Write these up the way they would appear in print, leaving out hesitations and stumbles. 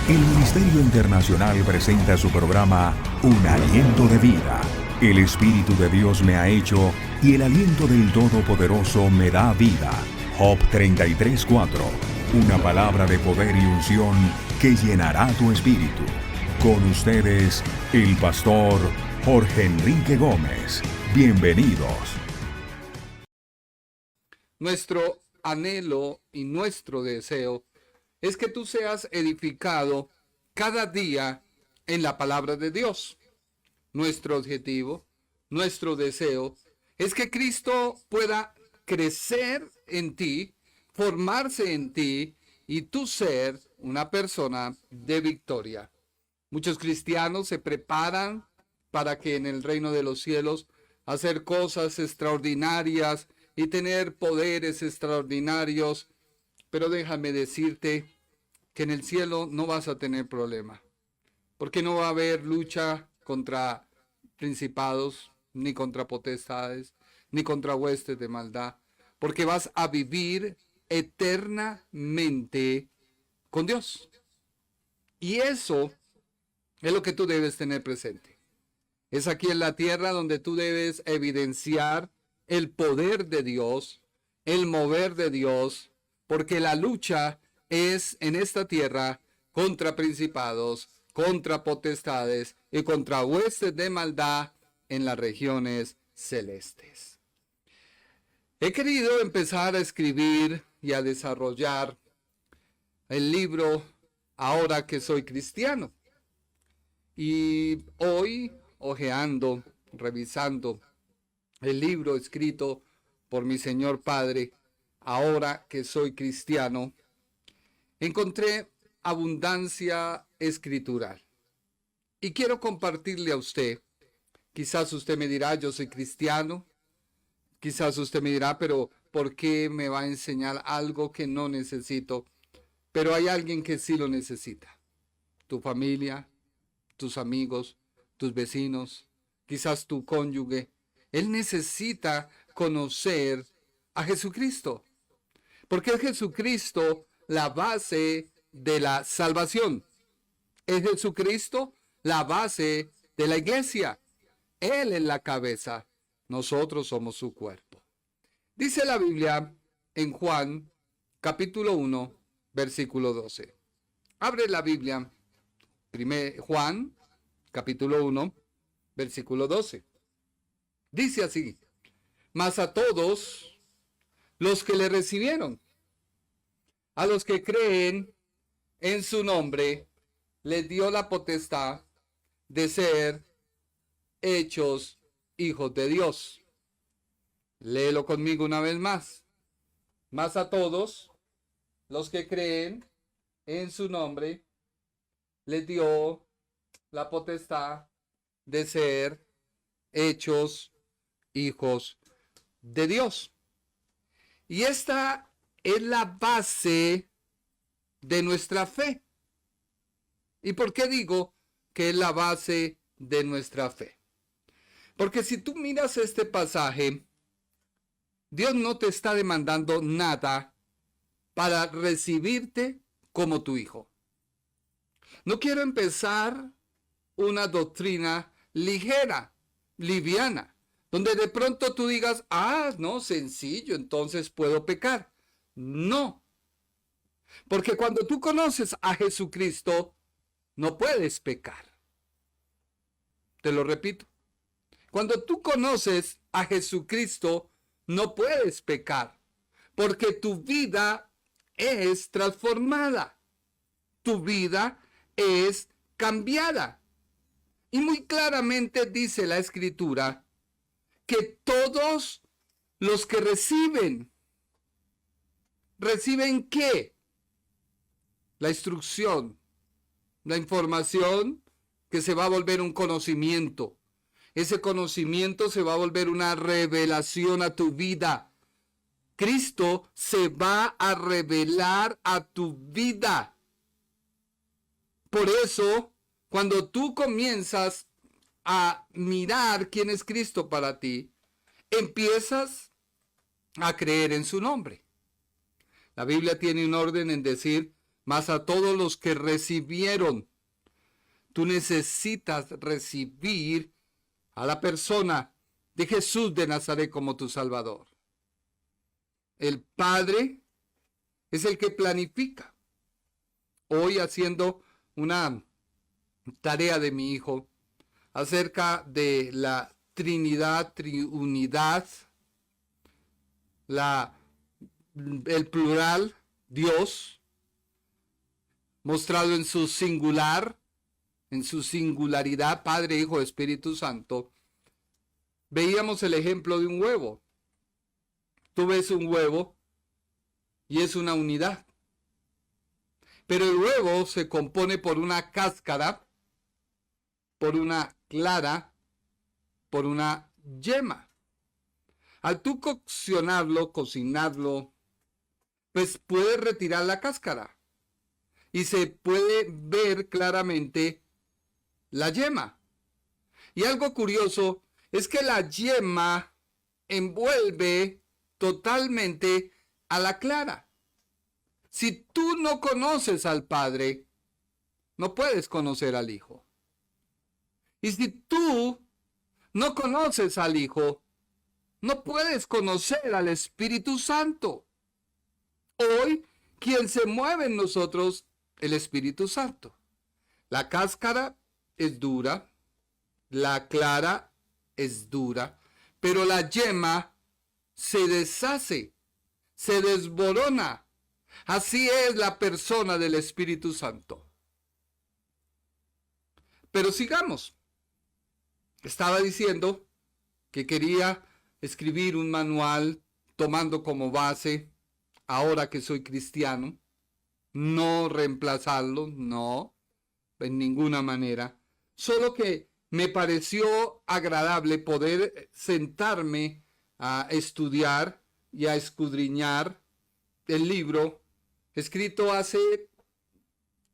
El Ministerio Internacional presenta su programa Un Aliento de Vida. El Espíritu de Dios me ha hecho y el aliento del Todopoderoso me da vida. Job 33:4. Una palabra de poder y unción que llenará tu espíritu. Con ustedes, el pastor Jorge Enrique Gómez. Bienvenidos. Nuestro anhelo y nuestro deseo es que tú seas edificado cada día en la palabra de Dios. Nuestro objetivo, nuestro deseo es que Cristo pueda crecer en ti, formarse en ti y tú ser una persona de victoria. Muchos cristianos se preparan para que en el reino de los cielos hacer cosas extraordinarias y tener poderes extraordinarios, pero déjame decirte que en el cielo no vas a tener problema, porque no va a haber lucha contra principados, ni contra potestades, ni contra huestes de maldad, porque vas a vivir eternamente con Dios. Y eso es lo que tú debes tener presente. Es aquí en la tierra donde tú debes evidenciar el poder de Dios, el mover de Dios, porque la lucha es en esta tierra contra principados, contra potestades y contra huestes de maldad en las regiones celestes. He querido empezar a escribir y a desarrollar el libro Ahora que soy cristiano. Y hoy, hojeando, revisando el libro escrito por mi Señor Padre, Ahora que soy cristiano, encontré abundancia escritural. Y quiero compartirle a usted. Quizás usted me dirá, yo soy cristiano. Quizás usted me dirá, pero ¿por qué me va a enseñar algo que no necesito? Pero hay alguien que sí lo necesita. Tu familia, tus amigos, tus vecinos, quizás tu cónyuge. Él necesita conocer a Jesucristo. Porque es Jesucristo la base de la salvación. Es Jesucristo la base de la iglesia. Él es la cabeza. Nosotros somos su cuerpo. Dice la Biblia en Juan, capítulo 1, versículo 12. Abre la Biblia, Juan, capítulo 1, versículo 12. Dice así: mas a todos los que le recibieron, a los que creen en su nombre, les dio la potestad de ser hechos hijos de Dios. Léelo conmigo una vez más. Mas a todos los que creen en su nombre, les dio la potestad de ser hechos hijos de Dios. Y esta es la base de nuestra fe. ¿Y por qué digo que es la base de nuestra fe? Porque si tú miras este pasaje, Dios no te está demandando nada para recibirte como tu hijo. No quiero empezar una doctrina ligera, liviana, donde de pronto tú digas, no, sencillo, entonces puedo pecar. No. Porque cuando tú conoces a Jesucristo, no puedes pecar. Te lo repito. Cuando tú conoces a Jesucristo, no puedes pecar. Porque tu vida es transformada. Tu vida es cambiada. Y muy claramente dice la Escritura que todos los que ¿reciben qué? La instrucción, la información que se va a volver un conocimiento. Ese conocimiento se va a volver una revelación a tu vida. Cristo se va a revelar a tu vida. Por eso, cuando tú comienzas a mirar quién es Cristo para ti, empiezas a creer en su nombre. La Biblia tiene un orden en decir mas a todos los que recibieron. Tú necesitas recibir a la persona de Jesús de Nazaret como tu Salvador. El Padre es el que planifica. Hoy, haciendo una tarea de mi hijo acerca de la Trinidad, triunidad, el plural, Dios, mostrado en su singular, en su singularidad, Padre, Hijo, Espíritu Santo, veíamos el ejemplo de un huevo. Tú ves un huevo y es una unidad. Pero el huevo se compone por una cáscara, por una clara, por una yema. Al tú cocinarlo, pues puedes retirar la cáscara y se puede ver claramente la yema. Y algo curioso es que la yema envuelve totalmente a la clara. Si tú no conoces al Padre, no puedes conocer al Hijo. Y si tú no conoces al Hijo, no puedes conocer al Espíritu Santo. Hoy, quien se mueve en nosotros, el Espíritu Santo. La cáscara es dura, la clara es dura, pero la yema se deshace, se desborona. Así es la persona del Espíritu Santo. Pero sigamos. Estaba diciendo que quería escribir un manual tomando como base, ahora que soy cristiano, no reemplazarlo, no, en ninguna manera. Solo que me pareció agradable poder sentarme a estudiar y a escudriñar el libro escrito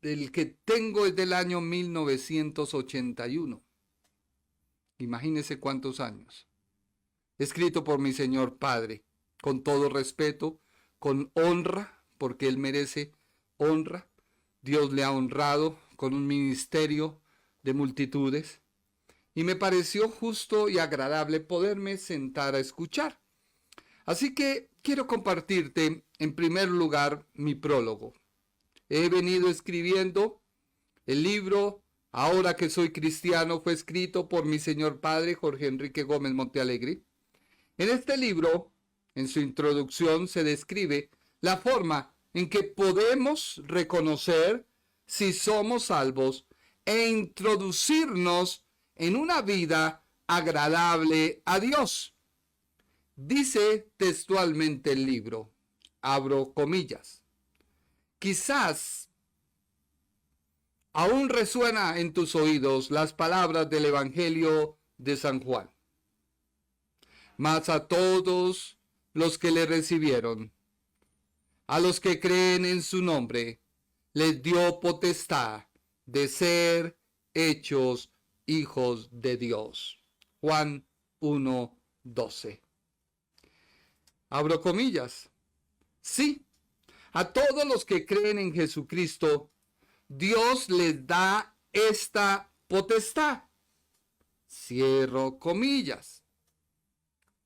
el que tengo es del año 1981. Imagínense cuántos años. Escrito por mi Señor Padre, con todo respeto, con honra, porque Él merece honra. Dios le ha honrado con un ministerio de multitudes. Y me pareció justo y agradable poderme sentar a escuchar. Así que quiero compartirte en primer lugar mi prólogo. He venido escribiendo el libro Ahora que soy cristiano, fue escrito por mi Señor Padre Jorge Enrique Gómez Montealegre. En este libro, en su introducción, se describe la forma en que podemos reconocer si somos salvos e introducirnos en una vida agradable a Dios. Dice textualmente el libro, abro comillas, quizás aún resuena en tus oídos las palabras del Evangelio de San Juan. Mas a todos los que le recibieron, a los que creen en su nombre, les dio potestad de ser hechos hijos de Dios. Juan 1:12. Abro comillas. Sí, a todos los que creen en Jesucristo, Dios les da esta potestad. Cierro comillas.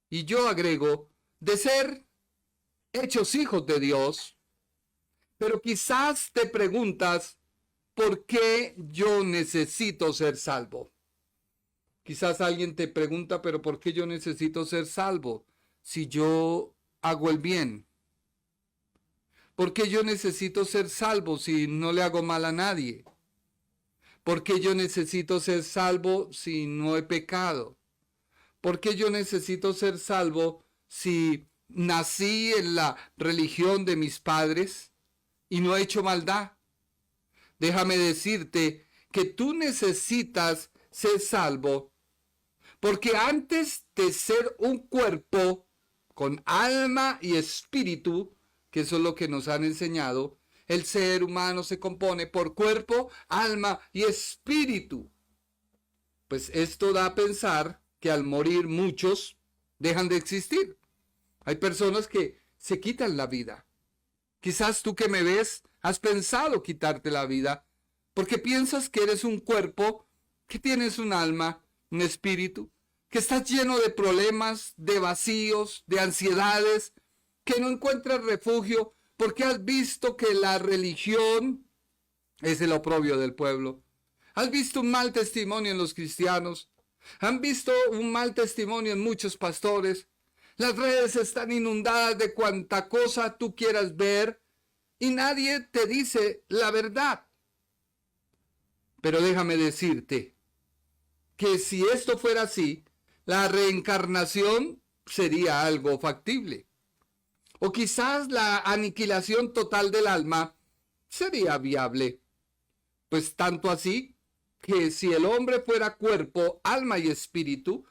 Y yo agrego, de ser hechos hijos de Dios. Pero quizás te preguntas, ¿por qué yo necesito ser salvo? Quizás alguien te pregunta, pero ¿por qué yo necesito ser salvo si yo hago el bien? ¿Por qué yo necesito ser salvo si no le hago mal a nadie? ¿Por qué yo necesito ser salvo si no he pecado? ¿Por qué yo necesito ser salvo si nací en la religión de mis padres y no he hecho maldad? Déjame decirte que tú necesitas ser salvo porque antes de ser un cuerpo con alma y espíritu, que eso es lo que nos han enseñado, el ser humano se compone por cuerpo, alma y espíritu. Pues esto da a pensar que al morir muchos dejan de existir. Hay personas que se quitan la vida. Quizás tú que me ves has pensado quitarte la vida porque piensas que eres un cuerpo, que tienes un alma, un espíritu, que estás lleno de problemas, de vacíos, de ansiedades, que no encuentras refugio porque has visto que la religión es el oprobio del pueblo. Has visto un mal testimonio en los cristianos. Han visto un mal testimonio en muchos pastores. Las redes están inundadas de cuanta cosa tú quieras ver y nadie te dice la verdad. Pero déjame decirte que si esto fuera así, la reencarnación sería algo factible. O quizás la aniquilación total del alma sería viable. Pues tanto así que si el hombre fuera cuerpo, alma y espíritu,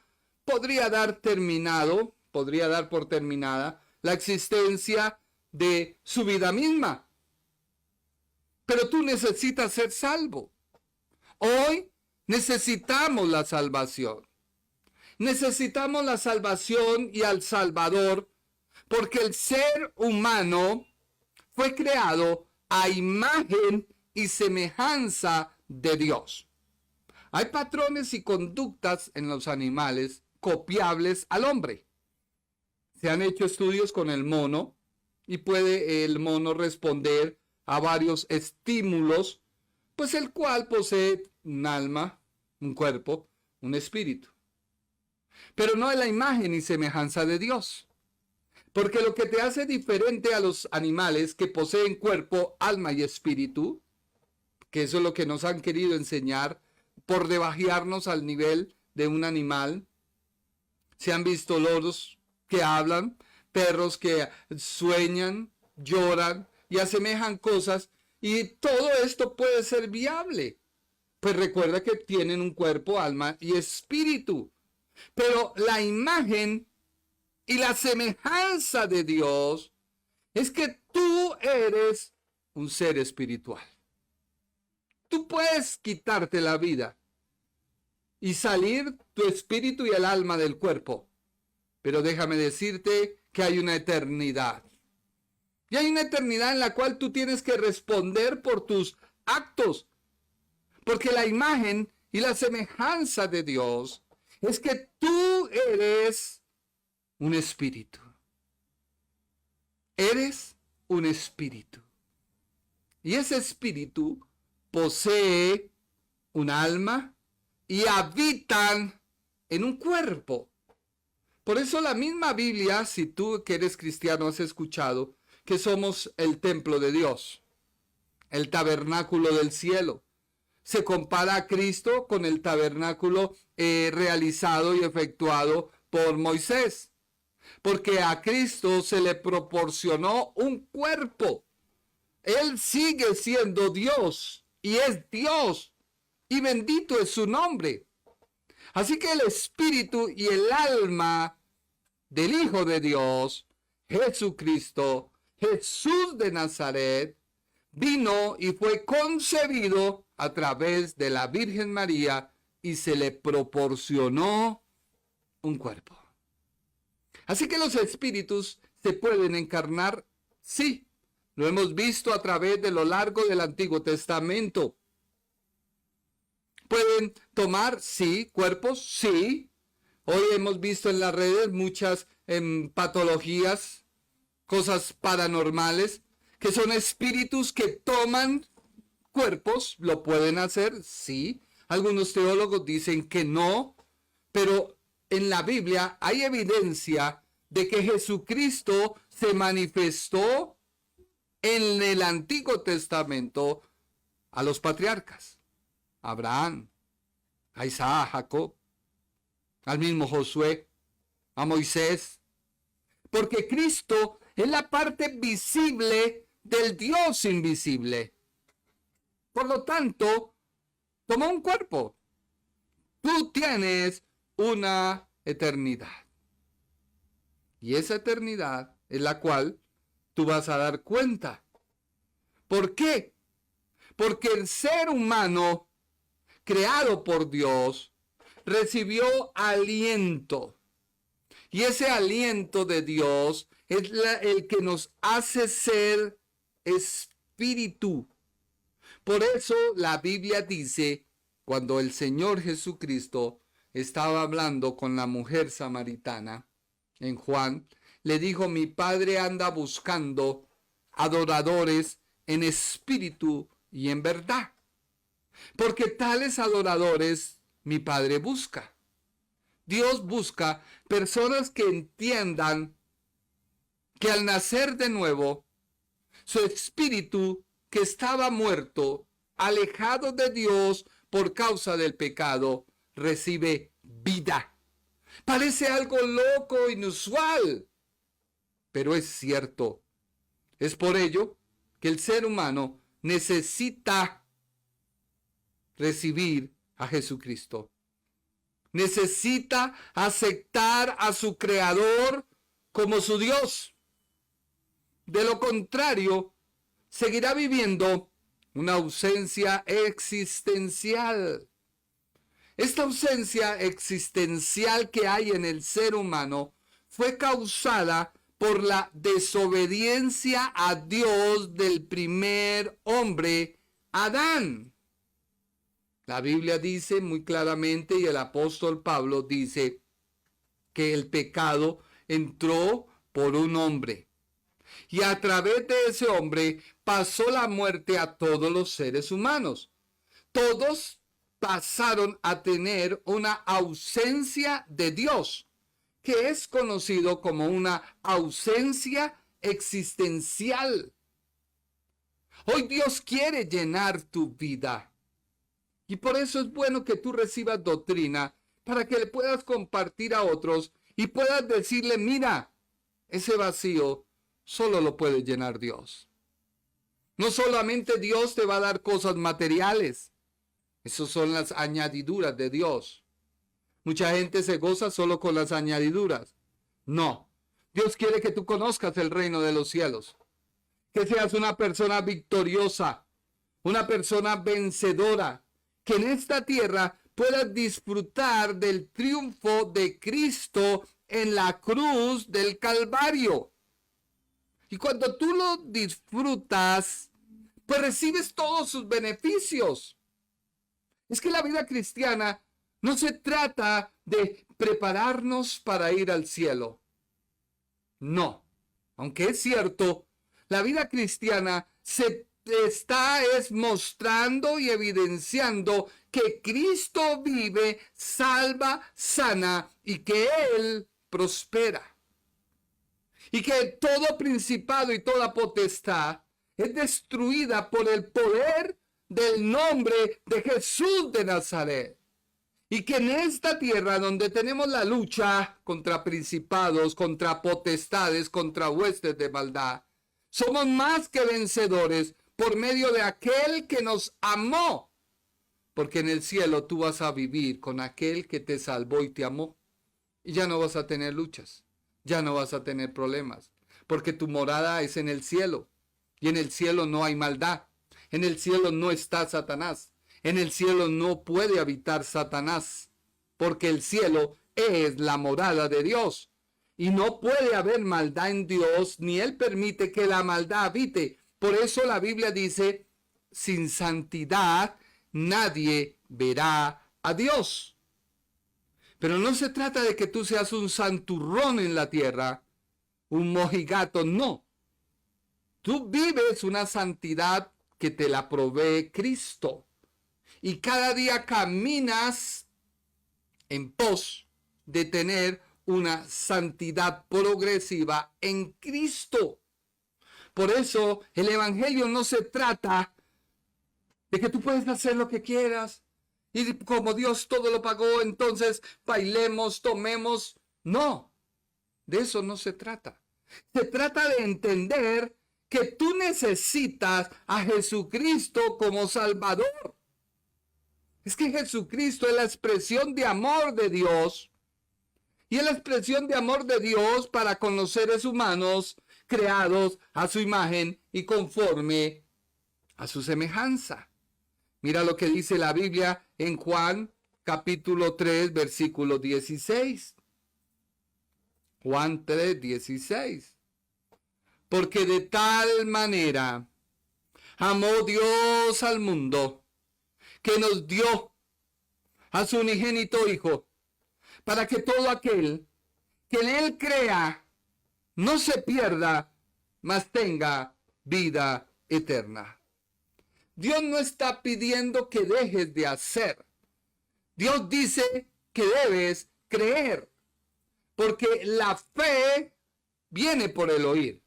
podría dar por terminada la existencia de su vida misma. Pero tú necesitas ser salvo. Hoy necesitamos la salvación. Necesitamos la salvación y al Salvador, porque el ser humano fue creado a imagen y semejanza de Dios. Hay patrones y conductas en los animales copiables al hombre. Se han hecho estudios con el mono y puede el mono responder a varios estímulos, pues el cual posee un alma, un cuerpo, un espíritu. Pero no es la imagen y semejanza de Dios. Porque lo que te hace diferente a los animales que poseen cuerpo, alma y espíritu, que eso es lo que nos han querido enseñar, por debajearnos al nivel de un animal. Se han visto loros que hablan, perros que sueñan, lloran y asemejan cosas, y todo esto puede ser viable. Pues recuerda que tienen un cuerpo, alma y espíritu. Pero la imagen y la semejanza de Dios es que tú eres un ser espiritual. Tú puedes quitarte la vida y salir tu espíritu y el alma del cuerpo. Pero déjame decirte que hay una eternidad. Y hay una eternidad en la cual tú tienes que responder por tus actos. Porque la imagen y la semejanza de Dios es que tú eres un espíritu. Eres un espíritu. Y ese espíritu posee un alma y habitan en un cuerpo. Por eso la misma Biblia, si tú que eres cristiano has escuchado que somos el templo de Dios, el tabernáculo del cielo. Se compara a Cristo con el tabernáculo realizado y efectuado por Moisés. Porque a Cristo se le proporcionó un cuerpo. Él sigue siendo Dios y es Dios y bendito es su nombre. Así que el espíritu y el alma del Hijo de Dios, Jesucristo, Jesús de Nazaret, vino y fue concebido a través de la Virgen María y se le proporcionó un cuerpo. Así que los espíritus se pueden encarnar, sí. Lo hemos visto a través de lo largo del Antiguo Testamento. Pueden tomar, sí, cuerpos, sí. Hoy hemos visto en las redes muchas patologías, cosas paranormales, que son espíritus que toman cuerpos. ¿Lo pueden hacer? Sí. Algunos teólogos dicen que no, pero en la Biblia hay evidencia de que Jesucristo se manifestó en el Antiguo Testamento a los patriarcas, a Abraham, a Isaac, a Jacob, al mismo Josué, a Moisés, porque Cristo es la parte visible del Dios invisible. Por lo tanto, tomó un cuerpo. Tú tienes una eternidad. Y esa eternidad es la cual tú vas a dar cuenta. ¿Por qué? Porque el ser humano creado por Dios recibió aliento. Y ese aliento de Dios es el que nos hace ser espíritu. Por eso la Biblia dice, cuando el Señor Jesucristo estaba hablando con la mujer samaritana, en Juan, le dijo, mi Padre anda buscando adoradores en espíritu y en verdad. Porque tales adoradores mi Padre busca. Dios busca personas que entiendan que al nacer de nuevo, su espíritu que estaba muerto, alejado de Dios por causa del pecado, recibe vida. Parece algo loco, inusual, pero es cierto. Es por ello que el ser humano necesita recibir a Jesucristo. Necesita aceptar a su Creador como su Dios. De lo contrario, seguirá viviendo una ausencia existencial. Esta ausencia existencial que hay en el ser humano fue causada por la desobediencia a Dios del primer hombre, Adán. La Biblia dice muy claramente, y el apóstol Pablo dice, que el pecado entró por un hombre. Y a través de ese hombre pasó la muerte a todos los seres humanos. Todos pasaron a tener una ausencia de Dios, que es conocido como una ausencia existencial. Hoy Dios quiere llenar tu vida. Y por eso es bueno que tú recibas doctrina para que le puedas compartir a otros y puedas decirle, mira, ese vacío solo lo puede llenar Dios. No solamente Dios te va a dar cosas materiales. Esas son las añadiduras de Dios. Mucha gente se goza solo con las añadiduras. No. Dios quiere que tú conozcas el reino de los cielos. Que seas una persona victoriosa, una persona vencedora. Que en esta tierra puedas disfrutar del triunfo de Cristo en la cruz del Calvario. Y cuando tú lo disfrutas, pues recibes todos sus beneficios. Es que la vida cristiana no se trata de prepararnos para ir al cielo. No, aunque es cierto, la vida cristiana se está mostrando y evidenciando que Cristo vive, salva, sana y que Él prospera. Y que todo principado y toda potestad es destruida por el poder del nombre de Jesús de Nazaret. Y que en esta tierra donde tenemos la lucha contra principados, contra potestades, contra huestes de maldad, somos más que vencedores por medio de aquel que nos amó. Porque en el cielo tú vas a vivir con aquel que te salvó y te amó. Y ya no vas a tener luchas, ya no vas a tener problemas, porque tu morada es en el cielo. Y en el cielo no hay maldad. En el cielo no está Satanás. En el cielo no puede habitar Satanás, porque el cielo es la morada de Dios. Y no puede haber maldad en Dios, ni Él permite que la maldad habite. Por eso la Biblia dice, sin santidad nadie verá a Dios. Pero no se trata de que tú seas un santurrón en la tierra, un mojigato, no. Tú vives una santidad que te la provee Cristo. Y cada día caminas en pos de tener una santidad progresiva en Cristo. Por eso el evangelio no se trata de que tú puedes hacer lo que quieras. Y como Dios todo lo pagó, entonces bailemos, tomemos. No, de eso no se trata. Se trata de entender que tú necesitas a Jesucristo como Salvador. Es que Jesucristo es la expresión de amor de Dios. Y es la expresión de amor de Dios para con los seres humanos creados a su imagen y conforme a su semejanza. Mira lo que dice la Biblia en Juan capítulo 3, versículo 16. Juan 3, 16. Porque de tal manera amó Dios al mundo, que nos dio a su unigénito Hijo, para que todo aquel que en Él crea no se pierda, mas tenga vida eterna. Dios no está pidiendo que dejes de hacer. Dios dice que debes creer, porque la fe viene por el oír.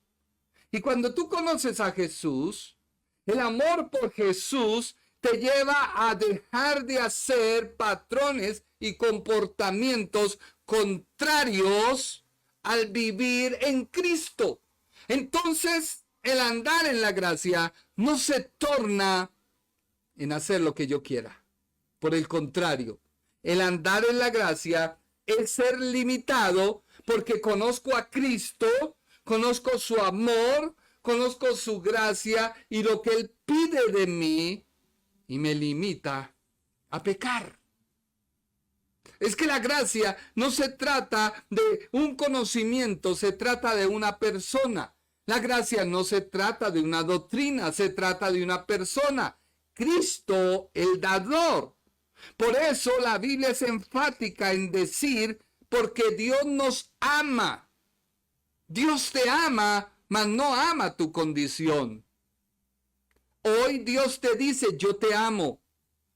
Y cuando tú conoces a Jesús, el amor por Jesús te lleva a dejar de hacer patrones y comportamientos contrarios al vivir en Cristo. Entonces, el andar en la gracia no se torna en hacer lo que yo quiera. Por el contrario, el andar en la gracia es ser limitado porque conozco a Cristo, conozco su amor, conozco su gracia y lo que Él pide de mí y me limita a pecar. Es que la gracia no se trata de un conocimiento, se trata de una persona. La gracia no se trata de una doctrina, se trata de una persona. Cristo, el dador. Por eso la Biblia es enfática en decir, porque Dios nos ama. Dios te ama, mas no ama tu condición. Hoy Dios te dice, yo te amo.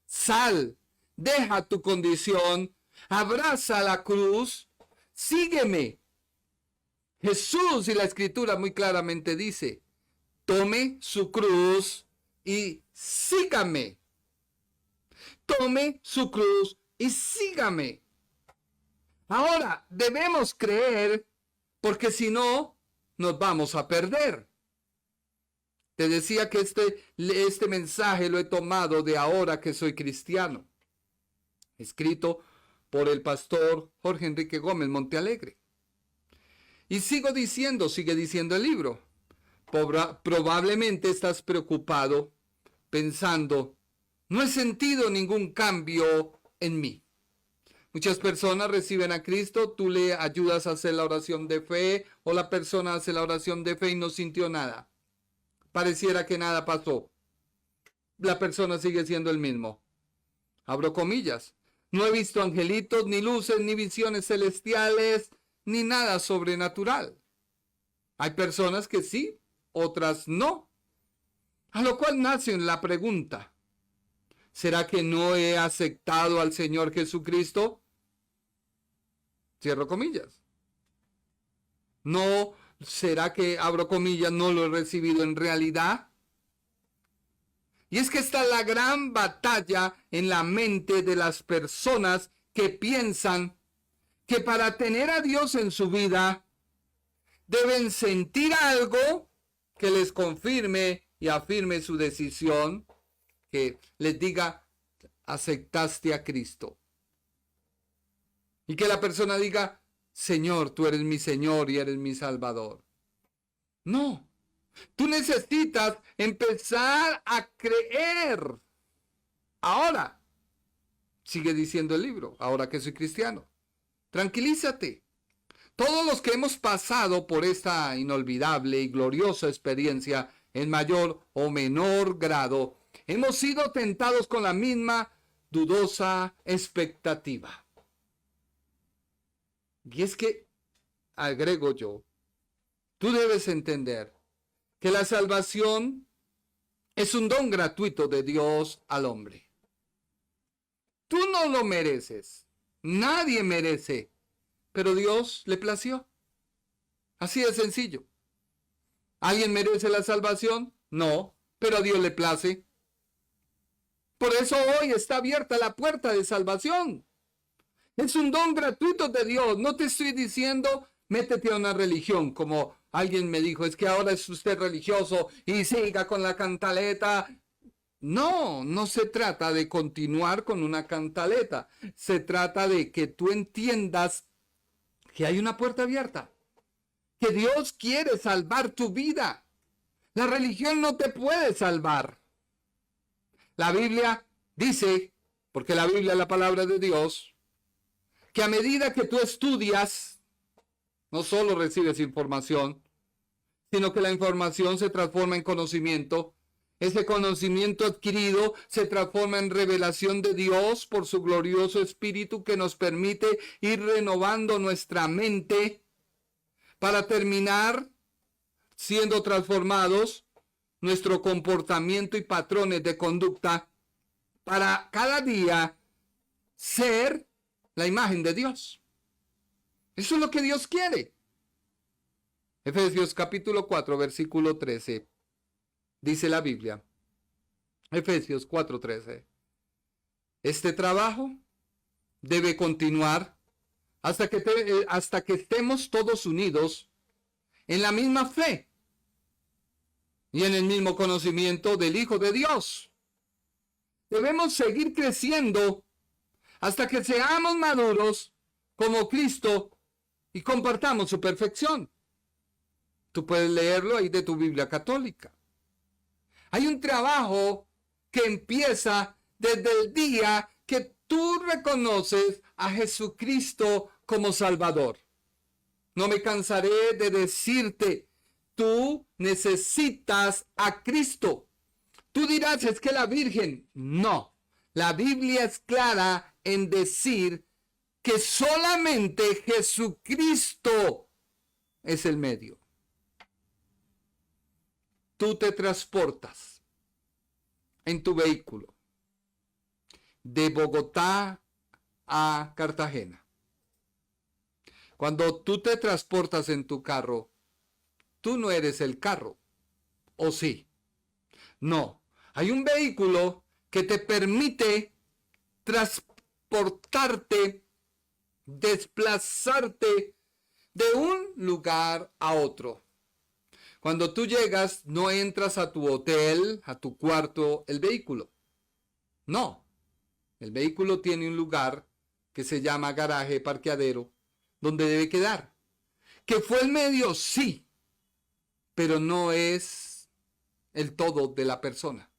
Sal, deja tu condición, abraza la cruz, sígueme. Jesús y la Escritura muy claramente dice, tome su cruz y sígame. Tome su cruz y sígame. Ahora, debemos creer, porque si no, nos vamos a perder. Te decía que este mensaje lo he tomado de Ahora que soy cristiano, escrito por el pastor Jorge Enrique Gómez Montealegre. Y sigue diciendo el libro, probablemente estás preocupado pensando, no he sentido ningún cambio en mí. Muchas personas reciben a Cristo, tú le ayudas a hacer la oración de fe o la persona hace la oración de fe y no sintió nada. Pareciera que nada pasó. La persona sigue siendo el mismo. Abro comillas. No he visto angelitos, ni luces, ni visiones celestiales, ni nada sobrenatural. Hay personas que sí, otras no. A lo cual nace la pregunta, ¿será que no he aceptado al Señor Jesucristo? Cierro comillas. ¿No será que, abro comillas, no lo he recibido en realidad? Y es que está la gran batalla en la mente de las personas que piensan que para tener a Dios en su vida deben sentir algo que les confirme y afirme su decisión, que les diga, aceptaste a Cristo. Y que la persona diga, Señor, tú eres mi Señor y eres mi Salvador. No, tú necesitas empezar a creer. Ahora, sigue diciendo el libro, ahora que soy cristiano. Tranquilízate. Todos los que hemos pasado por esta inolvidable y gloriosa experiencia en mayor o menor grado, hemos sido tentados con la misma dudosa expectativa. Y es que, agrego yo, tú debes entender que la salvación es un don gratuito de Dios al hombre. Tú no lo mereces, nadie merece, pero Dios le plació. Así de sencillo. ¿Alguien merece la salvación? No, pero a Dios le place. Por eso hoy está abierta la puerta de salvación. Es un don gratuito de Dios. No te estoy diciendo, métete a una religión, como alguien me dijo, es que ahora es usted religioso y siga con la cantaleta. No, no se trata de continuar con una cantaleta. Se trata de que tú entiendas que hay una puerta abierta, que Dios quiere salvar tu vida. La religión no te puede salvar. La Biblia dice, porque la Biblia es la palabra de Dios, que a medida que tú estudias, no solo recibes información, sino que la información se transforma en conocimiento, Ese conocimiento adquirido se transforma en revelación de Dios por su glorioso Espíritu que nos permite ir renovando nuestra mente para terminar siendo transformados nuestro comportamiento y patrones de conducta para cada día ser la imagen de Dios. Eso es lo que Dios quiere. Efesios capítulo 4, versículo 13. Dice la Biblia, Efesios 4:13, este trabajo debe continuar hasta que estemos todos unidos en la misma fe y en el mismo conocimiento del Hijo de Dios. Debemos seguir creciendo hasta que seamos maduros como Cristo y compartamos su perfección. Tú puedes leerlo ahí de tu Biblia católica. Hay un trabajo que empieza desde el día que tú reconoces a Jesucristo como Salvador. No me cansaré de decirte, tú necesitas a Cristo. Tú dirás, es que la Virgen. No, la Biblia es clara en decir que solamente Jesucristo es el medio. Tú te transportas en tu vehículo de Bogotá a Cartagena. Cuando tú te transportas en tu carro, tú no eres el carro, ¿o sí? No, hay un vehículo que te permite transportarte, desplazarte de un lugar a otro. Cuando tú llegas, no entras a tu hotel, a tu cuarto, el vehículo. No, el vehículo tiene un lugar que se llama garaje, parqueadero, donde debe quedar. ¿Que fue el medio? Sí, pero no es el todo de la persona.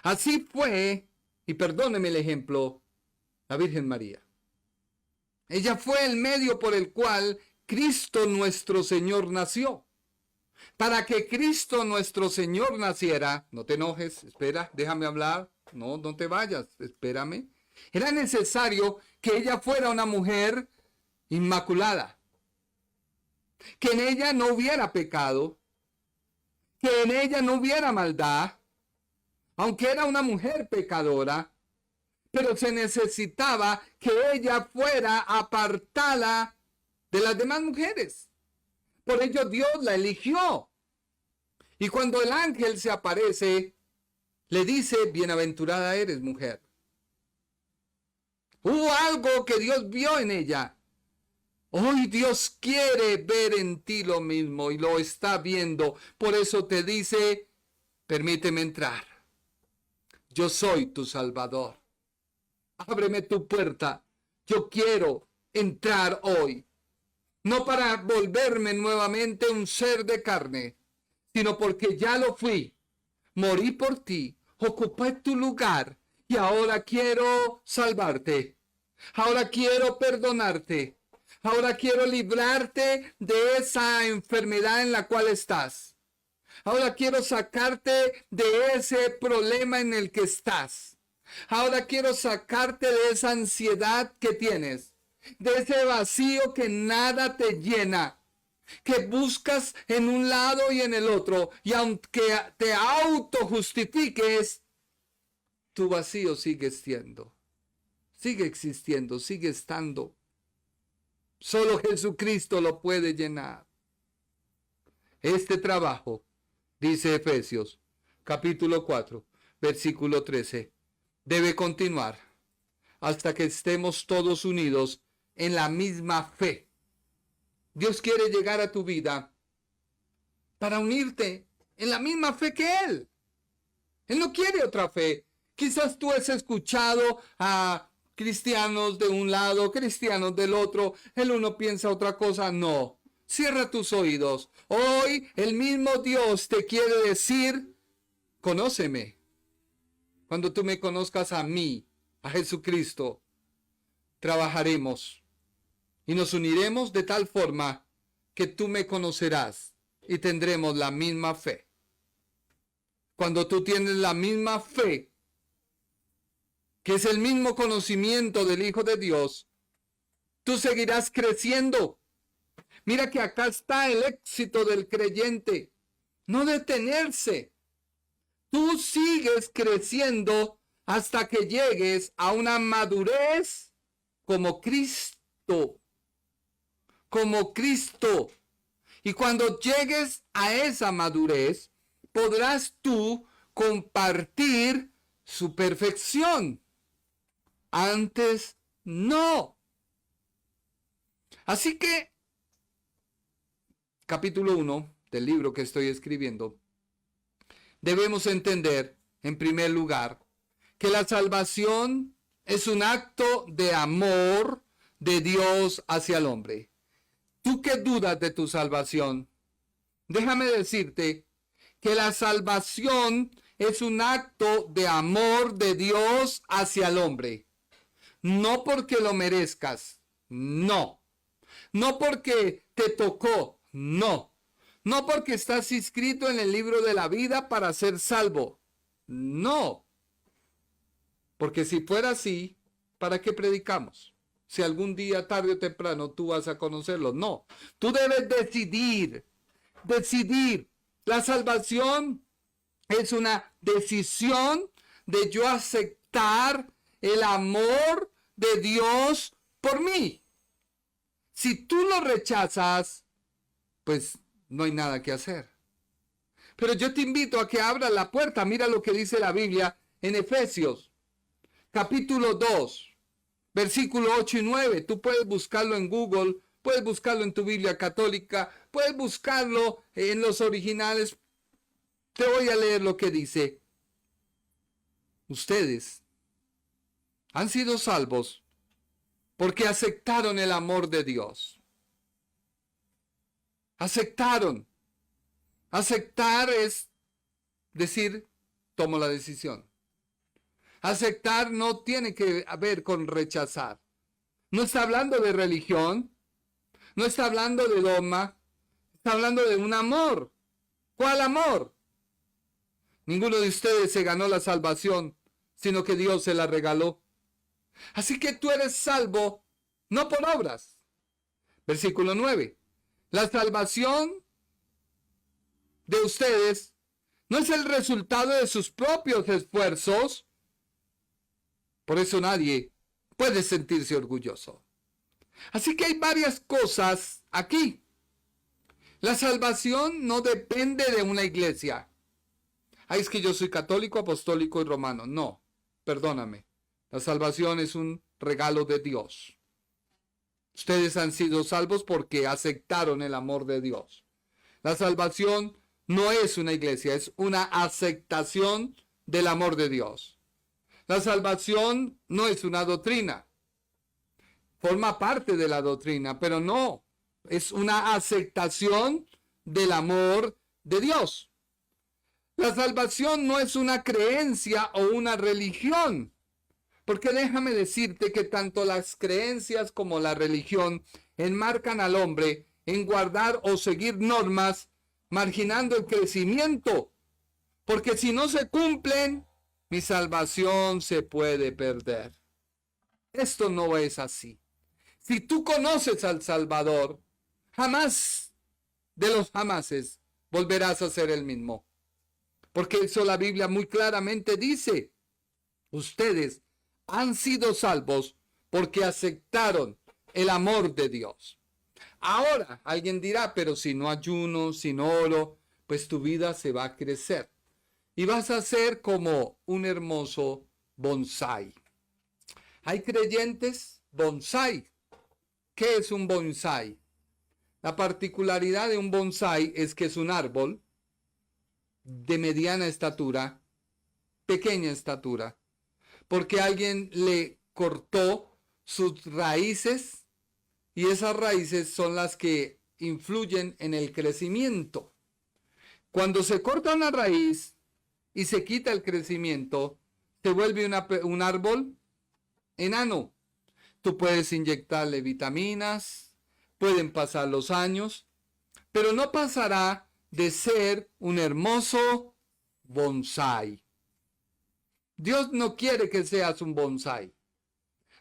Así fue, y perdóneme el ejemplo, la Virgen María. Ella fue el medio por el cual Cristo nuestro Señor nació. Para que Cristo nuestro Señor naciera, no te enojes, espera, déjame hablar, no te vayas, espérame. Era necesario que ella fuera una mujer inmaculada, que en ella no hubiera pecado, que en ella no hubiera maldad, aunque era una mujer pecadora, pero se necesitaba que ella fuera apartada de las demás mujeres. Por ello Dios la eligió. Y cuando el ángel se aparece, le dice, bienaventurada eres, mujer. Hubo algo que Dios vio en ella. Hoy Dios quiere ver en ti lo mismo y lo está viendo. Por eso te dice, permíteme entrar. Yo soy tu Salvador. Ábreme tu puerta. Yo quiero entrar hoy. No para volverme nuevamente un ser de carne, sino porque ya lo fui. Morí por ti, ocupé tu lugar y ahora quiero salvarte. Ahora quiero perdonarte. Ahora quiero librarte de esa enfermedad en la cual estás. Ahora quiero sacarte de ese problema en el que estás. Ahora quiero sacarte de esa ansiedad que tienes, de ese vacío que nada te llena, que buscas en un lado y en el otro, y aunque te autojustifiques, tu vacío sigue existiendo, sigue estando. Solo Jesucristo lo puede llenar. Este trabajo, dice Efesios, capítulo 4, versículo 13, debe continuar hasta que estemos todos unidos en la misma fe. Dios quiere llegar a tu vida para unirte en la misma fe que Él. Él no quiere otra fe. Quizás tú has escuchado a cristianos de un lado, cristianos del otro. El uno piensa otra cosa. No. Cierra tus oídos. Hoy el mismo Dios te quiere decir, conóceme. Cuando tú me conozcas a mí, a Jesucristo, trabajaremos y nos uniremos de tal forma que tú me conocerás y tendremos la misma fe. cuando tú tienes la misma fe, que es el mismo conocimiento del Hijo de Dios, tú seguirás creciendo. Mira que acá está el éxito del creyente. No detenerse. Tú sigues creciendo hasta que llegues a una madurez como Cristo. Como Cristo. Y cuando llegues a esa madurez, podrás tú compartir su perfección. Antes no. Así que, capítulo 1 del libro que estoy escribiendo, debemos entender, en primer lugar, que la salvación es un acto de amor de Dios hacia el hombre. ¿Tú qué dudas de tu salvación? Déjame decirte que la salvación es un acto de amor de Dios hacia el hombre. No porque lo merezcas, no. No porque te tocó, no. No porque estás inscrito en el libro de la vida para ser salvo, no. Porque si fuera así, ¿para qué predicamos? Si algún día, tarde o temprano, tú vas a conocerlo. No, tú debes decidir. La salvación es una decisión de yo aceptar el amor de Dios por mí. Si tú lo rechazas, pues no hay nada que hacer. Pero yo te invito a que abras la puerta. Mira lo que dice la Biblia en Efesios, capítulo 2. Versículo 8 y 9, tú puedes buscarlo en Google, puedes buscarlo en tu Biblia católica, puedes buscarlo en los originales. Te voy a leer lo que dice. Ustedes han sido salvos porque aceptaron el amor de Dios. Aceptaron. Aceptar es decir, tomo la decisión. Aceptar no tiene que ver con rechazar. No está hablando de religión. No está hablando de dogma. Está hablando de un amor. ¿Cuál amor? Ninguno de ustedes se ganó la salvación, sino que Dios se la regaló. Así que tú eres salvo, no por obras. Versículo 9. La salvación de ustedes no es el resultado de sus propios esfuerzos. Por eso nadie puede sentirse orgulloso. Así que hay varias cosas aquí. La salvación no depende de una iglesia. Ay, es que yo soy católico, apostólico y romano. No, perdóname. La salvación es un regalo de Dios. Ustedes han sido salvos porque aceptaron el amor de Dios. La salvación no es una iglesia, es una aceptación del amor de Dios. La salvación no es una doctrina. Forma parte de la doctrina, pero no. Es una aceptación del amor de Dios. La salvación no es una creencia o una religión. Porque déjame decirte que tanto las creencias como la religión enmarcan al hombre en guardar o seguir normas, marginando el crecimiento. Porque si no se cumplen, mi salvación se puede perder. Esto no es así. Si tú conoces al Salvador, jamás de los jamases volverás a ser el mismo. Porque eso la Biblia muy claramente dice. Ustedes han sido salvos porque aceptaron el amor de Dios. Ahora, alguien dirá, pero si no ayuno, si no oro, pues tu vida se va a crecer. Y vas a ser como un hermoso bonsái. Hay creyentes bonsái. ¿Qué es un bonsái? La particularidad de un bonsái es que es un árbol de mediana estatura, pequeña estatura, porque alguien le cortó sus raíces y esas raíces son las que influyen en el crecimiento. Cuando se corta una raíz y se quita el crecimiento, se vuelve un árbol enano. Tú puedes inyectarle vitaminas, pueden pasar los años, pero no pasará de ser un hermoso bonsai. Dios no quiere que seas un bonsai.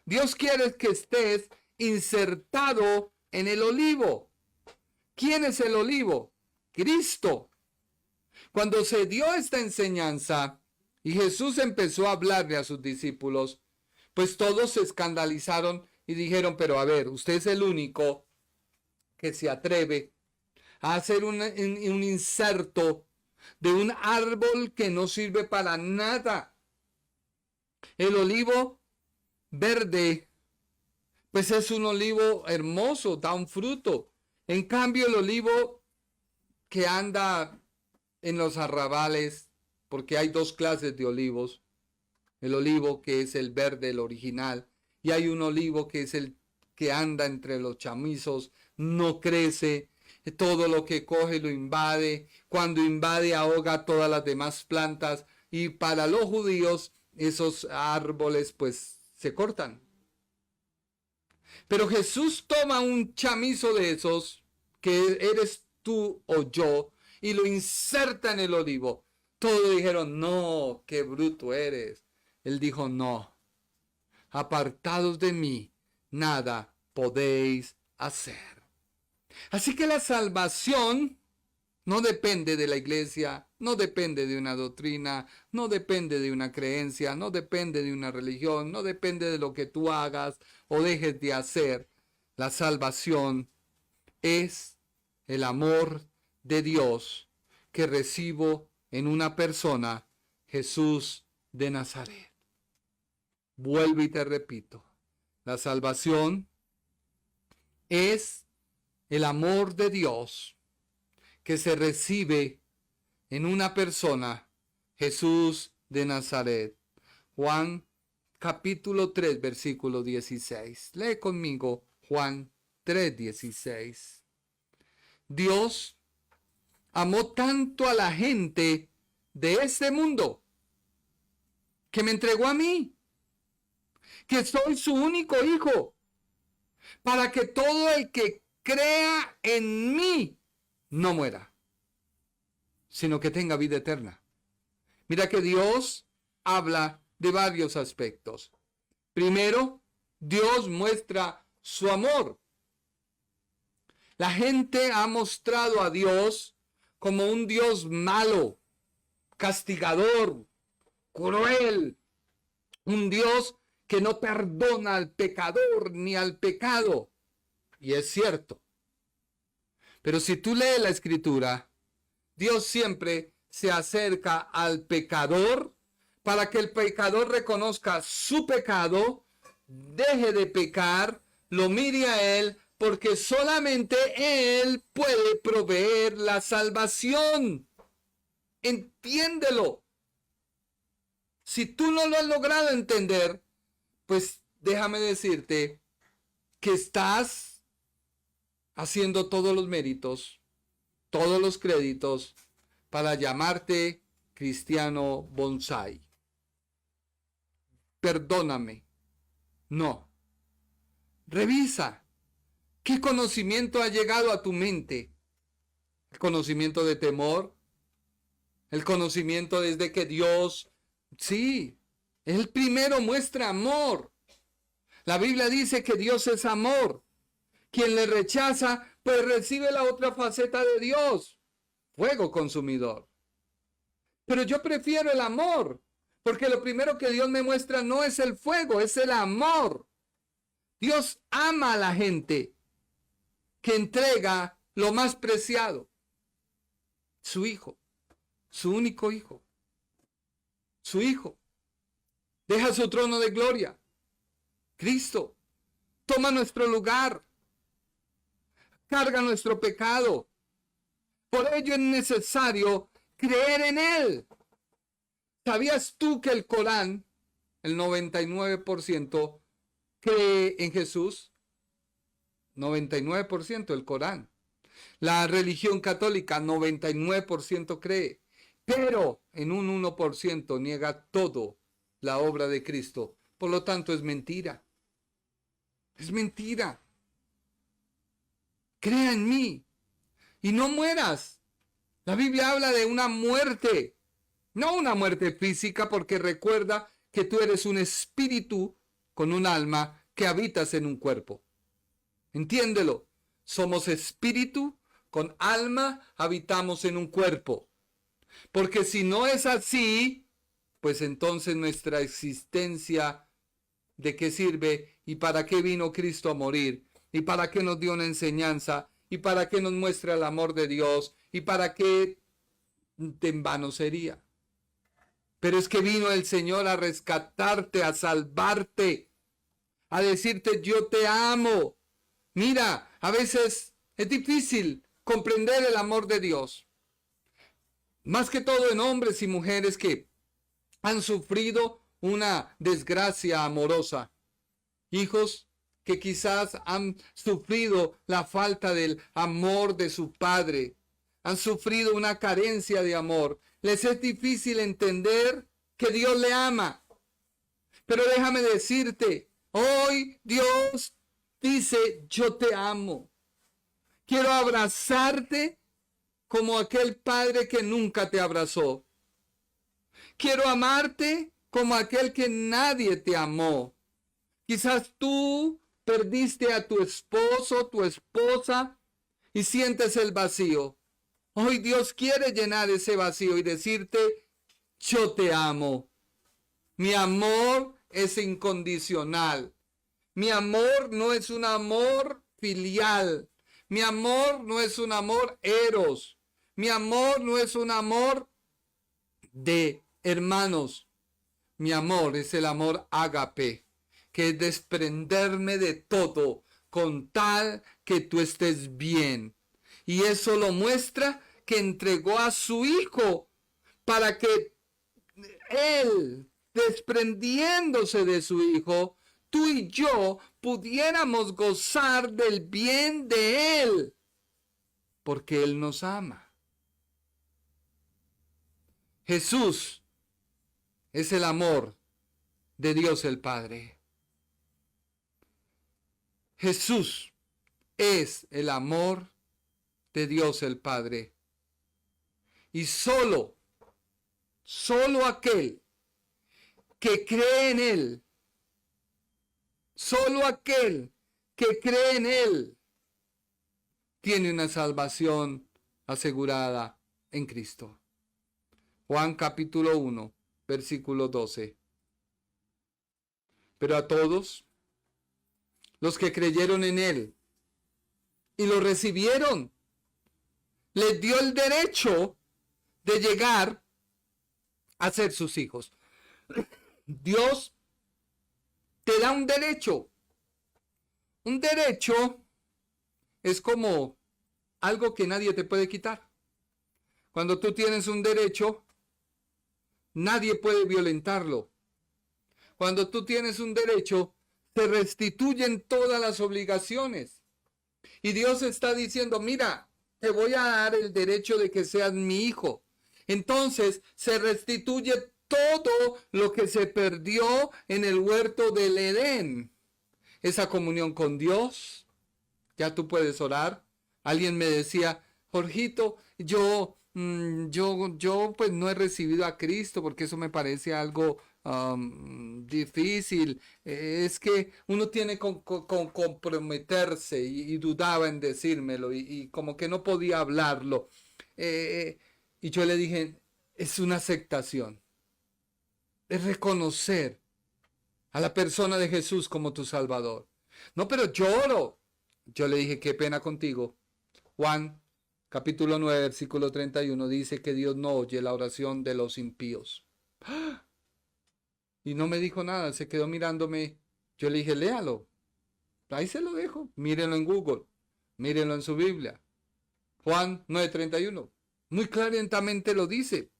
Dios quiere que estés insertado en el olivo. ¿Quién es el olivo? Cristo. Cuando se dio esta enseñanza y Jesús empezó a hablarle a sus discípulos, pues todos se escandalizaron y dijeron, pero a ver, usted es el único que se atreve a hacer un inserto de un árbol que no sirve para nada. El olivo verde, pues es un olivo hermoso, da un fruto. En cambio, el olivo que anda en los arrabales, porque hay dos clases de olivos, el olivo que es el verde, el original, y hay un olivo que es el que anda entre los chamizos, no crece, todo lo que coge lo invade, cuando invade ahoga todas las demás plantas, y para los judíos esos árboles pues se cortan. Pero Jesús toma un chamizo de esos, que eres tú o yo, y lo inserta en el olivo. Todos dijeron, no, qué bruto eres. Él dijo, no, apartados de mí, nada podéis hacer. Así que la salvación no depende de la iglesia, no depende de una doctrina, no depende de una creencia, no depende de una religión, no depende de lo que tú hagas o dejes de hacer. La salvación es el amor de Dios que recibo en una persona, Jesús de Nazaret. Vuelvo y te repito, la salvación es el amor de Dios que se recibe en una persona, Jesús de Nazaret. Juan capítulo 3, versículo 16. Lee conmigo Juan 3, 16. Dios amó tanto a la gente de este mundo que me entregó a mí, que soy su único hijo, para que todo el que crea en mí no muera, sino que tenga vida eterna. Mira que Dios habla de varios aspectos. Primero, Dios muestra su amor. La gente ha mostrado a Dios como un Dios malo, castigador, cruel, un Dios que no perdona al pecador ni al pecado. Y es cierto. Pero si tú lees la Escritura, Dios siempre se acerca al pecador para que el pecador reconozca su pecado, deje de pecar, lo mire a Él, porque solamente Él puede proveer la salvación. Entiéndelo. Si tú no lo has logrado entender, pues déjame decirte que estás haciendo todos los méritos, todos los créditos para llamarte cristiano bonsai. Perdóname. No. Revisa. ¿Qué conocimiento ha llegado a tu mente? ¿El conocimiento de temor? ¿El conocimiento desde que Dios... Sí, Él primero muestra amor. La Biblia dice que Dios es amor. Quien le rechaza, pues recibe la otra faceta de Dios, fuego consumidor. Pero yo prefiero el amor, porque lo primero que Dios me muestra no es el fuego, es el amor. Dios ama a la gente que entrega lo más preciado, su hijo, su único hijo, su hijo. Deja su trono de gloria. Cristo toma nuestro lugar, carga nuestro pecado. Por ello es necesario creer en Él. ¿Sabías tú que el Corán, el 99% cree en Jesús? 99% el Corán. La religión católica, 99% cree. Pero en un 1% niega todo la obra de Cristo. Por lo tanto, es mentira. Es mentira. Crea en mí y no mueras. La Biblia habla de una muerte No una muerte física, porque recuerda que tú eres un espíritu con un alma que habitas en un cuerpo. Entiéndelo. Somos espíritu con alma, habitamos en un cuerpo. Porque si no es así, pues entonces nuestra existencia, ¿de qué sirve? ¿Y para qué vino Cristo a morir? ¿Y para qué nos dio una enseñanza? ¿Y para qué nos muestra el amor de Dios? ¿Y para qué en vano sería? Pero es que vino el Señor a rescatarte, a salvarte, a decirte yo te amo. Mira, a veces es difícil comprender el amor de Dios. Más que todo en hombres y mujeres que han sufrido una desgracia amorosa. Hijos que quizás han sufrido la falta del amor de su padre. Han sufrido una carencia de amor. Les es difícil entender que Dios le ama. Pero déjame decirte, hoy Dios dice, yo te amo. Quiero abrazarte como aquel padre que nunca te abrazó. Quiero amarte como aquel que nadie te amó. Quizás tú perdiste a tu esposo, tu esposa, y sientes el vacío. Hoy Dios quiere llenar ese vacío y decirte, yo te amo. Mi amor es incondicional. Mi amor no es un amor filial. Mi amor no es un amor eros. Mi amor no es un amor de hermanos. Mi amor es el amor ágape, que es desprenderme de todo con tal que tú estés bien. Y eso lo muestra que entregó a su Hijo para que Él, desprendiéndose de su Hijo, tú y yo pudiéramos gozar del bien de Él, porque Él nos ama. Jesús es el amor de Dios el Padre. Jesús es el amor de Dios el Padre. Y solo aquel que cree en Él, solo aquel que cree en Él, tiene una salvación asegurada en Cristo. Juan capítulo 1, versículo 12. Pero a todos los que creyeron en Él y lo recibieron, les dio el derecho de llegar a ser sus hijos. Dios te da un derecho. Un derecho es como algo que nadie te puede quitar. Cuando tú tienes un derecho, nadie puede violentarlo. Cuando tú tienes un derecho, te restituyen todas las obligaciones. Y Dios está diciendo, mira, te voy a dar el derecho de que seas mi hijo. Entonces se restituye todo lo que se perdió en el huerto del Edén. Esa comunión con Dios. Ya tú puedes orar. Alguien me decía, Jorgito, yo pues no he recibido a Cristo porque eso me parece algo difícil. Es que uno tiene que comprometerse y dudaba en decírmelo y como que no podía hablarlo. Y yo le dije, es una aceptación. Es reconocer a la persona de Jesús como tu Salvador. No, pero lloro. Yo le dije, qué pena contigo. Juan capítulo 9, versículo 31 dice que Dios no oye la oración de los impíos. Y no me dijo nada, se quedó mirándome. Yo le dije, léalo. Ahí se lo dejo. Mírenlo en Google. Mírenlo en su Biblia. Juan 9:31. Muy claramente lo dice.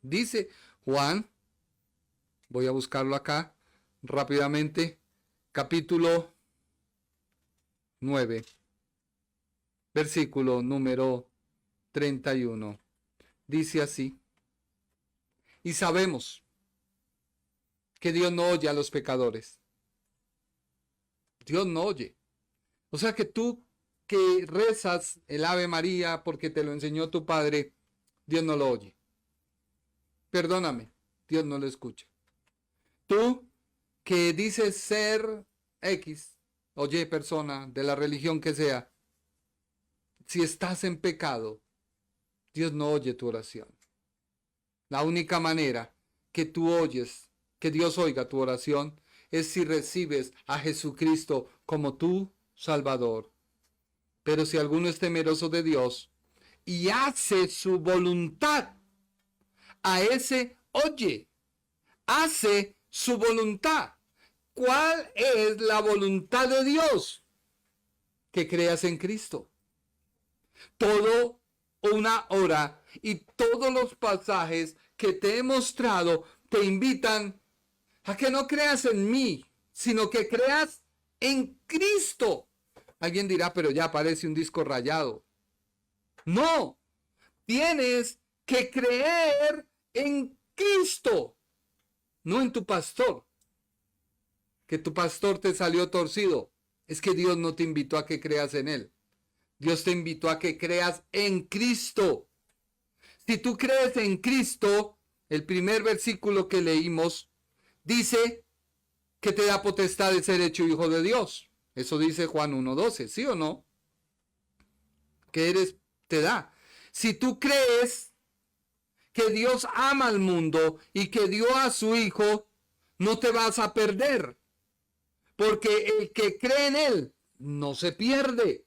Dice Juan, voy a buscarlo acá rápidamente, capítulo 9, versículo número 31. Dice así, y sabemos que Dios no oye a los pecadores. Dios no oye. O sea que tú que rezas el Ave María porque te lo enseñó tu padre, Dios no lo oye. perdóname, Dios no lo escucha. Tú que dices ser X o Y persona de la religión que sea, si estás en pecado, Dios no oye tu oración. La única manera que tú oyes, que Dios oiga tu oración, es si recibes a Jesucristo como tu Salvador. Pero si alguno es temeroso de Dios y hace su voluntad, a ese oye, hace su voluntad. ¿Cuál es la voluntad de Dios? Que creas en Cristo. Todo una hora y todos los pasajes que te he mostrado te invitan a que no creas en mí, sino que creas en Cristo. Alguien dirá, pero ya parece un disco rayado. No, tienes que creer en Cristo, no en tu pastor. Que tu pastor te salió torcido. Es que Dios no te invitó a que creas en él. Dios te invitó a que creas en Cristo. Si tú crees en Cristo, el primer versículo que leímos dice que te da potestad de ser hecho hijo de Dios. Eso dice Juan 1:12, ¿sí o no? Que te da. Si tú crees que Dios ama al mundo y que dio a su hijo, no te vas a perder. Porque el que cree en él no se pierde,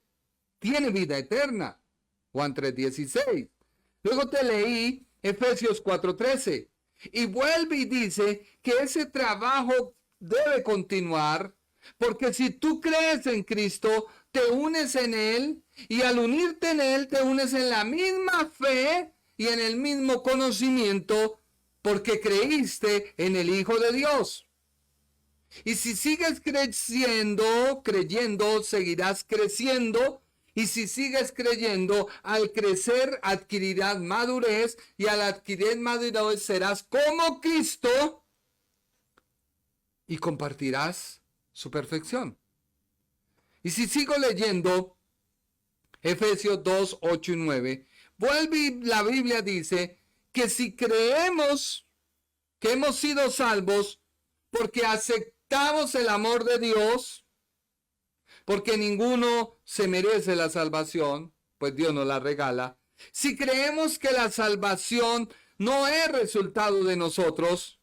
tiene vida eterna. Juan 3:16. Luego te leí Efesios 4:13. Y vuelve y dice que ese trabajo debe continuar, porque si tú crees en Cristo, te unes en él, y al unirte en él, te unes en la misma fe y en el mismo conocimiento, porque creíste en el Hijo de Dios. Y si sigues creyendo, seguirás creciendo. Y si sigues creyendo, al crecer adquirirás madurez. Y al adquirir madurez serás como Cristo. Y compartirás su perfección. Y si sigo leyendo Efesios 2:8 y 9, vuelve y la Biblia dice que si creemos que hemos sido salvos porque aceptamos el amor de Dios, porque ninguno se merece la salvación, pues Dios nos la regala. Si creemos que la salvación no es resultado de nosotros,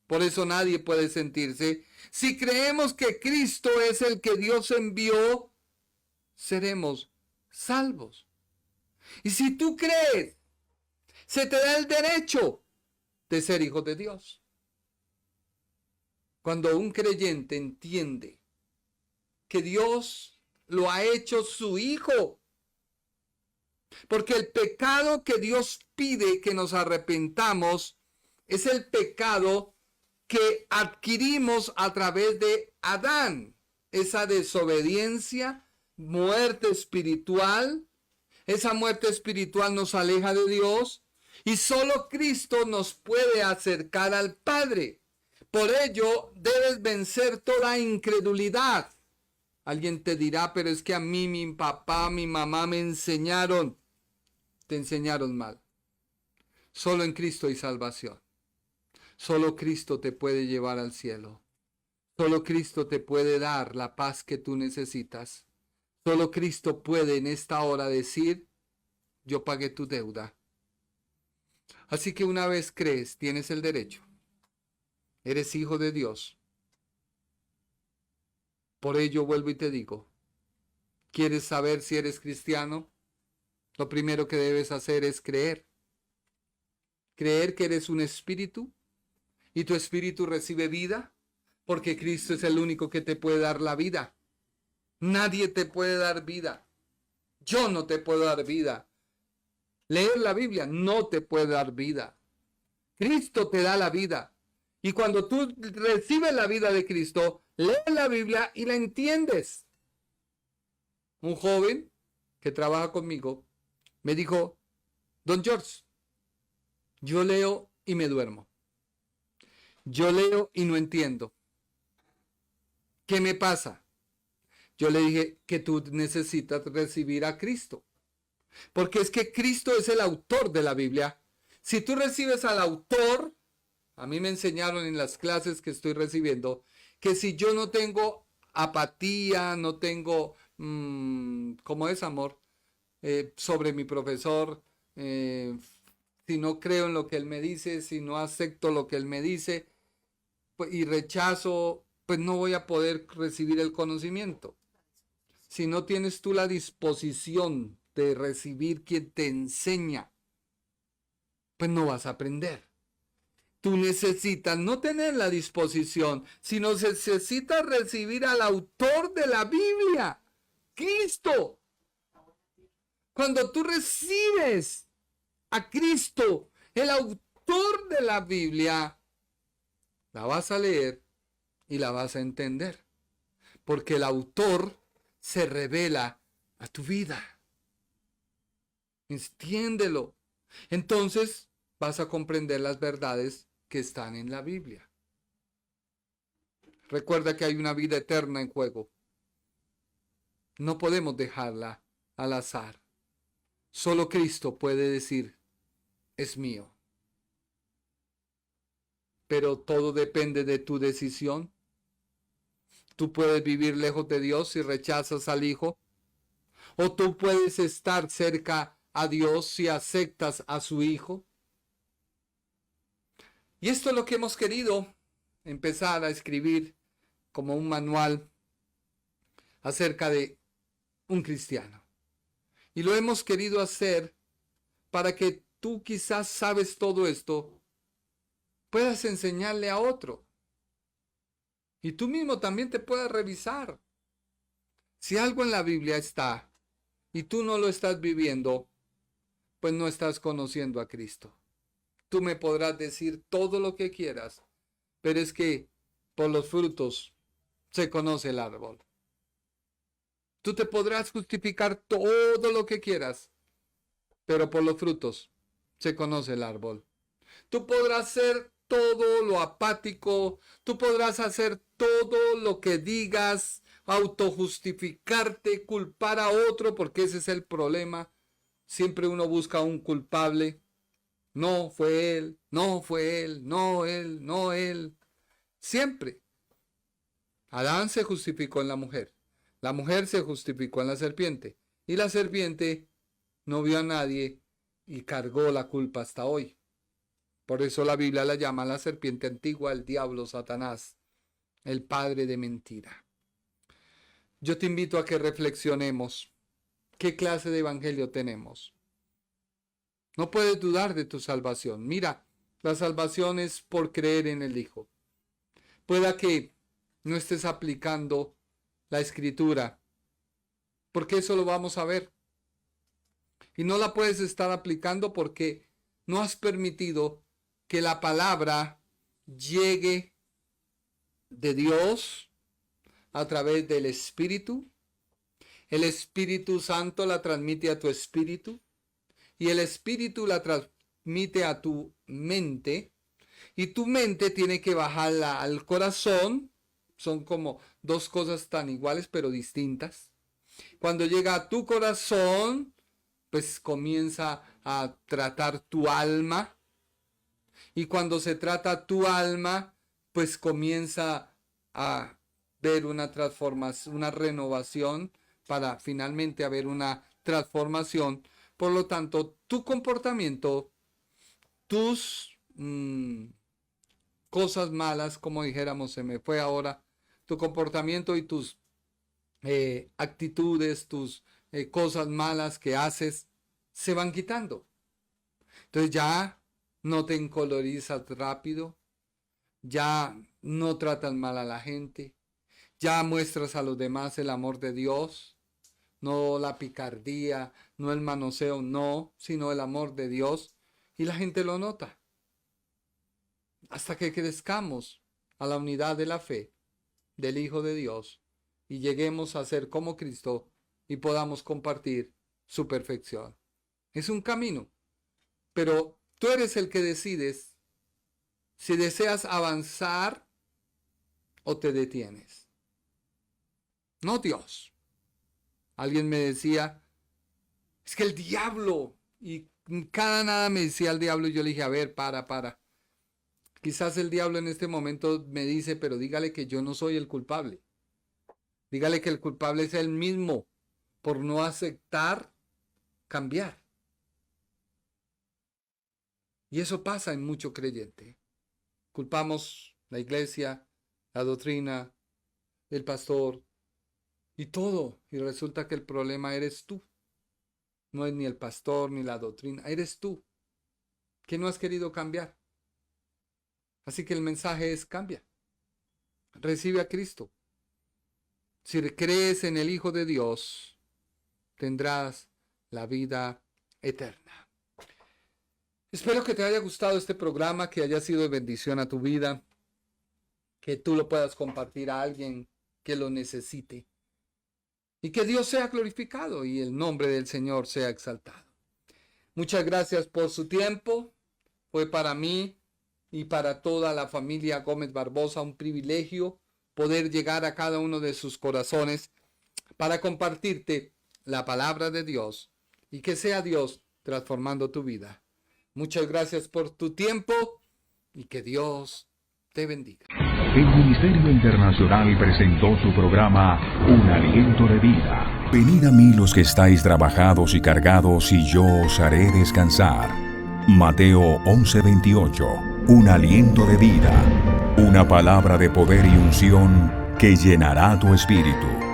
por eso nadie puede sentirse. Si creemos que Cristo es el que Dios envió, seremos salvos. Y si tú crees, se te da el derecho de ser hijo de Dios. Cuando un creyente entiende que Dios lo ha hecho su hijo, porque el pecado que Dios pide que nos arrepentamos es el pecado que adquirimos a través de Adán, esa desobediencia, muerte espiritual. Esa muerte espiritual nos aleja de Dios y solo Cristo nos puede acercar al Padre. Por ello, debes vencer toda incredulidad. Alguien te dirá, pero es que a mí, mi papá, mi mamá me enseñaron. Te enseñaron mal. Solo en Cristo hay salvación. Solo Cristo te puede llevar al cielo. Solo Cristo te puede dar la paz que tú necesitas. Solo Cristo puede en esta hora decir, yo pagué tu deuda. Así que una vez crees, tienes el derecho. Eres hijo de Dios. Por ello vuelvo y te digo, ¿quieres saber si eres cristiano? Lo primero que debes hacer es creer. Creer que eres un espíritu y tu espíritu recibe vida, porque Cristo es el único que te puede dar la vida. Nadie te puede dar vida. Yo no te puedo dar vida. Leer la Biblia no te puede dar vida. Cristo te da la vida. Y cuando tú recibes la vida de Cristo, lees la Biblia y la entiendes. Un joven que trabaja conmigo me dijo, Don George, yo leo y me duermo. Yo leo y no entiendo. ¿Qué me pasa? Yo le dije que tú necesitas recibir a Cristo. Porque es que Cristo es el autor de la Biblia. Si tú recibes al autor, a mí me enseñaron en las clases que estoy recibiendo, que si yo no tengo apatía, no tengo, ¿cómo es, amor? Sobre mi profesor, si no creo en lo que él me dice, si no acepto lo que él me dice, pues, y rechazo, pues no voy a poder recibir el conocimiento. Si no tienes tú la disposición de recibir quien te enseña, pues no vas a aprender. Tú necesitas no tener la disposición, sino necesitas recibir al autor de la Biblia, Cristo. Cuando tú recibes a Cristo, el autor de la Biblia, la vas a leer y la vas a entender. Porque el autor se revela a tu vida. Entiéndelo. Entonces vas a comprender las verdades que están en la Biblia. Recuerda que hay una vida eterna en juego. No podemos dejarla al azar. Solo Cristo puede decir, es mío. Pero todo depende de tu decisión. Tú puedes vivir lejos de Dios si rechazas al Hijo. O tú puedes estar cerca a Dios si aceptas a su Hijo. Y esto es lo que hemos querido empezar a escribir como un manual acerca de un cristiano. Y lo hemos querido hacer para que tú quizás sabes todo esto, puedas enseñarle a otro. Y tú mismo también te puedas revisar. Si algo en la Biblia está y tú no lo estás viviendo, pues no estás conociendo a Cristo. Tú me podrás decir todo lo que quieras, pero es que por los frutos se conoce el árbol. Tú te podrás justificar todo lo que quieras, pero por los frutos se conoce el árbol. Tú podrás ser todo lo apático, tú podrás hacer todo lo que digas, autojustificarte, culpar a otro, porque ese es el problema. Siempre uno busca un culpable. No fue él, no fue él, no él, no él. Siempre. Adán se justificó en la mujer se justificó en la serpiente, y la serpiente no vio a nadie y cargó la culpa hasta hoy. Por eso la Biblia la llama la serpiente antigua, el diablo, Satanás, el padre de mentira. Yo te invito a que reflexionemos. ¿Qué clase de evangelio tenemos? No puedes dudar de tu salvación. Mira, la salvación es por creer en el Hijo. Pueda que no estés aplicando la Escritura, porque eso lo vamos a ver. Y no la puedes estar aplicando porque no has permitido que la palabra llegue de Dios a través del Espíritu. El Espíritu Santo la transmite a tu espíritu y el Espíritu la transmite a tu mente, y tu mente tiene que bajarla al corazón. Son como dos cosas tan iguales pero distintas. Cuando llega a tu corazón, pues comienza a tratar tu alma. Y cuando se trata tu alma, pues comienza a ver una transformación, una renovación, para finalmente haber una transformación. Por lo tanto, tu comportamiento, tus cosas malas, como dijéramos, se me fue ahora, tu comportamiento y tus actitudes, tus cosas malas que haces, se van quitando. Entonces ya no te encolorizas rápido, ya no tratas mal a la gente, ya muestras a los demás el amor de Dios, no la picardía, no el manoseo, no, sino el amor de Dios, y la gente lo nota. Hasta que crezcamos a la unidad de la fe del Hijo de Dios y lleguemos a ser como Cristo y podamos compartir su perfección. Es un camino, pero tú eres el que decides si deseas avanzar o te detienes. No Dios. Alguien me decía, es que el diablo, y cada nada me decía el diablo y yo le dije, a ver, para. Quizás el diablo en este momento me dice, pero dígale que yo no soy el culpable. Dígale que el culpable es él mismo por no aceptar cambiar. Y eso pasa en mucho creyente. Culpamos la iglesia, la doctrina, el pastor y todo. Y resulta que el problema eres tú. No es ni el pastor ni la doctrina, eres tú que no has querido cambiar. Así que el mensaje es cambia. Recibe a Cristo. Si crees en el Hijo de Dios, tendrás la vida eterna. Espero que te haya gustado este programa, que haya sido de bendición a tu vida, que tú lo puedas compartir a alguien que lo necesite y que Dios sea glorificado y el nombre del Señor sea exaltado. Muchas gracias por su tiempo. Fue para mí y para toda la familia Gómez Barbosa un privilegio poder llegar a cada uno de sus corazones para compartirte la palabra de Dios y que sea Dios transformando tu vida. Muchas gracias por tu tiempo y que Dios te bendiga. El Ministerio Internacional presentó su programa Un Aliento de Vida. Venid a mí los que estáis trabajados y cargados, y yo os haré descansar. Mateo 11:28. Un aliento de vida. Una palabra de poder y unción que llenará tu espíritu.